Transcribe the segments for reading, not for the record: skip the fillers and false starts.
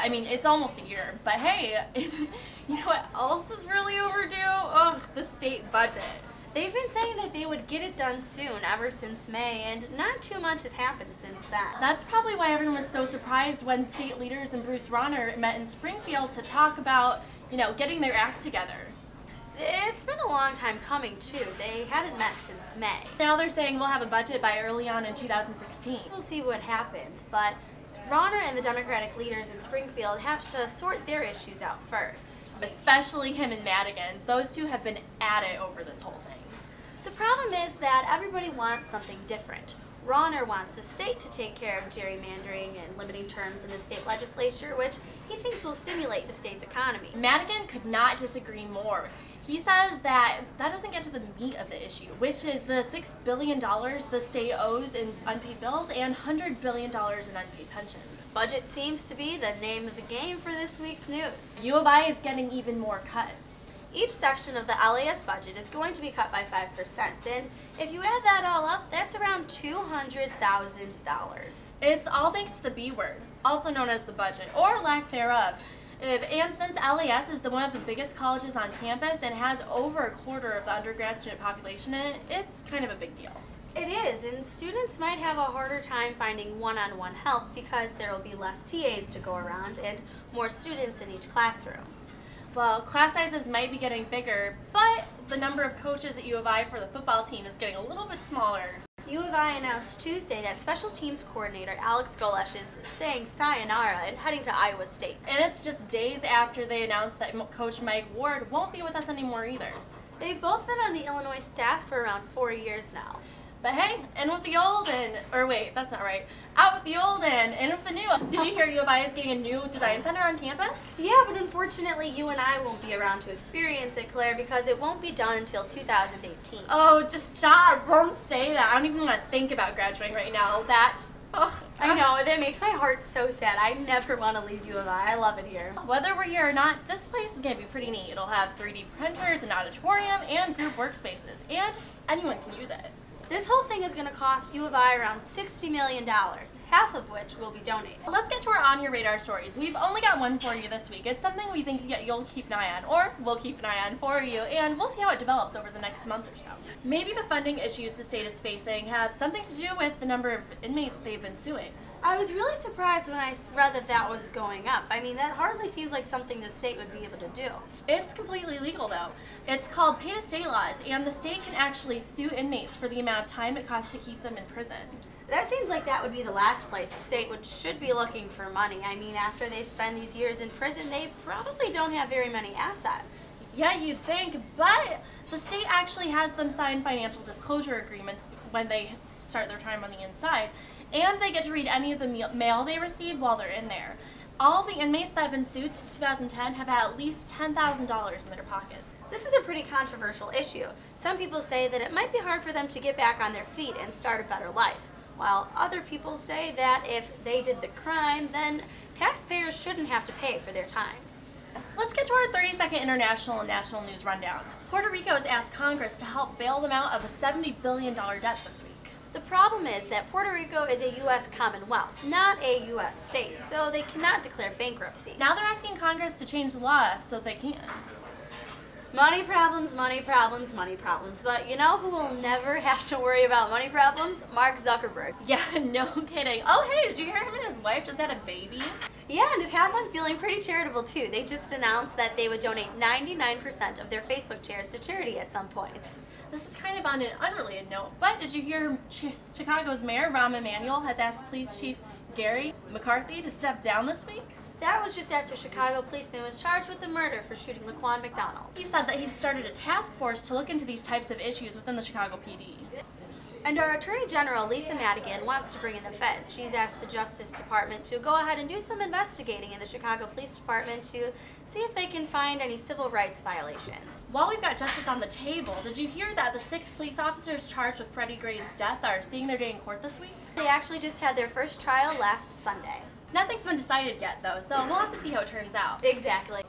I mean, it's almost a year. But hey, you know what else is really overdue? Ugh, the state budget. They've been saying that they would get it done soon ever since May, and not too much has happened since then. That's probably why everyone was so surprised when state leaders and Bruce Rauner met in Springfield to talk about, getting their act together. It's been a long time coming, too. They hadn't met since May. Now they're saying we'll have a budget by early on in 2016. We'll see what happens, but Rauner and the Democratic leaders in Springfield have to sort their issues out first. Especially him and Madigan. Those two have been at it over this whole thing. The problem is that everybody wants something different. Rauner wants the state to take care of gerrymandering and limiting terms in the state legislature, which he thinks will stimulate the state's economy. Madigan could not disagree more. He says that doesn't get to the meat of the issue, which is the $6 billion the state owes in unpaid bills and $100 billion in unpaid pensions. Budget seems to be the name of the game for this week's news. U of I is getting even more cuts. Each section of the LAS budget is going to be cut by 5%, and if you add that all up, that's around $200,000. It's all thanks to the B word, also known as the budget, or lack thereof. And since LAS is one of the biggest colleges on campus and has over a quarter of the undergrad student population in it, it's kind of a big deal. It is, and students might have a harder time finding one-on-one help because there will be less TAs to go around and more students in each classroom. Well, class sizes might be getting bigger, but the number of coaches at U of I for the football team is getting a little bit smaller. U of I announced Tuesday that special teams coordinator Alex Golesh is saying sayonara and heading to Iowa State. And it's just days after they announced that Coach Mike Ward won't be with us anymore either. They've both been on the Illinois staff for around 4 years now. But hey, in with the old that's not right. Out with the old and in with the new. Did you hear U of I is getting a new design center on campus? Yeah, but unfortunately you and I won't be around to experience it, Claire, because it won't be done until 2018. Oh, just stop. Don't say that. I don't even want to think about graduating right now. I know, that makes my heart so sad. I never want to leave U of I. I love it here. Whether we're here or not, this place is going to be pretty neat. It'll have 3D printers, an auditorium, and group workspaces, and anyone can use it. This whole thing is going to cost U of I around $60 million, half of which will be donated. Let's get to our On Your Radar stories. We've only got one for you this week. It's something we think you'll keep an eye on, or we'll keep an eye on for you, and we'll see how it develops over the next month or so. Maybe the funding issues the state is facing have something to do with the number of inmates they've been suing. I was really surprised when I read that was going up. I mean, that hardly seems like something the state would be able to do. It's completely legal, though. It's called pay-to-stay laws, and the state can actually sue inmates for the amount of time it costs to keep them in prison. That seems like that would be the last place the state should be looking for money. I mean, after they spend these years in prison, they probably don't have very many assets. Yeah, you'd think, but the state actually has them sign financial disclosure agreements when they start their time on the inside. And they get to read any of the mail they receive while they're in there. All the inmates that have been sued since 2010 have had at least $10,000 in their pockets. This is a pretty controversial issue. Some people say that it might be hard for them to get back on their feet and start a better life, while other people say that if they did the crime, then taxpayers shouldn't have to pay for their time. Let's get to our 30-second international and national news rundown. Puerto Rico has asked Congress to help bail them out of a $70 billion debt this week. The problem is that Puerto Rico is a U.S. commonwealth, not a U.S. state, so they cannot declare bankruptcy. Now they're asking Congress to change the law so they can. Money problems, money problems, money problems. But you know who will never have to worry about money problems? Mark Zuckerberg. Yeah, no kidding. Oh, hey, did you hear him and his wife just had a baby? Yeah, and it had them feeling pretty charitable, too. They just announced that they would donate 99% of their Facebook shares to charity at some point. This is kind of on an unrelated note, but did you hear Chicago's mayor, Rahm Emanuel, has asked Police Chief Gary McCarthy to step down this week? That was just after Chicago policeman was charged with the murder for shooting Laquan McDonald. He said that he started a task force to look into these types of issues within the Chicago PD. And our Attorney General, Lisa Madigan, wants to bring in the feds. She's asked the Justice Department to go ahead and do some investigating in the Chicago Police Department to see if they can find any civil rights violations. While we've got justice on the table, did you hear that the 6 police officers charged with Freddie Gray's death are seeing their day in court this week? They actually just had their first trial last Sunday. Nothing's been decided yet, though, so we'll have to see how it turns out. Exactly.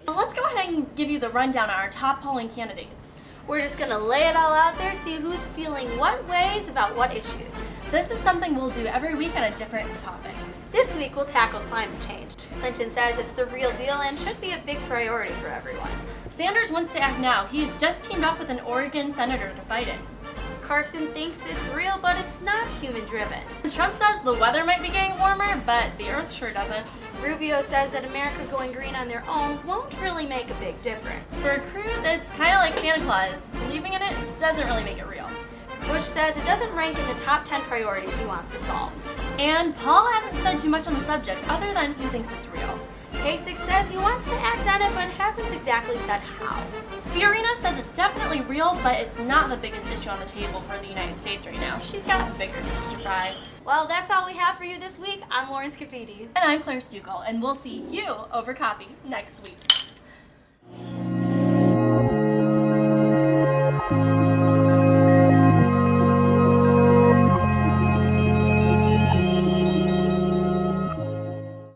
Well, let's go ahead and give you the rundown on our top polling candidates. We're just going to lay it all out there, see who's feeling what ways about what issues. This is something we'll do every week on a different topic. This week we'll tackle climate change. Clinton says it's the real deal and should be a big priority for everyone. Sanders wants to act now. He's just teamed up with an Oregon senator to fight it. Carson thinks it's real, but it's not human-driven. Trump says the weather might be getting warmer, but the earth sure doesn't. Rubio says that America going green on their own won't really make a big difference. For Cruz, it's kind of like Santa Claus. Believing in it doesn't really make it real. Bush says it doesn't rank in the top 10 priorities he wants to solve. And Paul hasn't said too much on the subject, other than he thinks it's real. Kasich says he wants to act on it, but hasn't exactly said how. Fiorina says it's definitely real, but it's not the biggest issue on the table for the United States right now. She's got bigger fish to fry. Well, that's all we have for you this week. I'm Lauren Scafidi. And I'm Claire Stuckel, and we'll see you over coffee next week.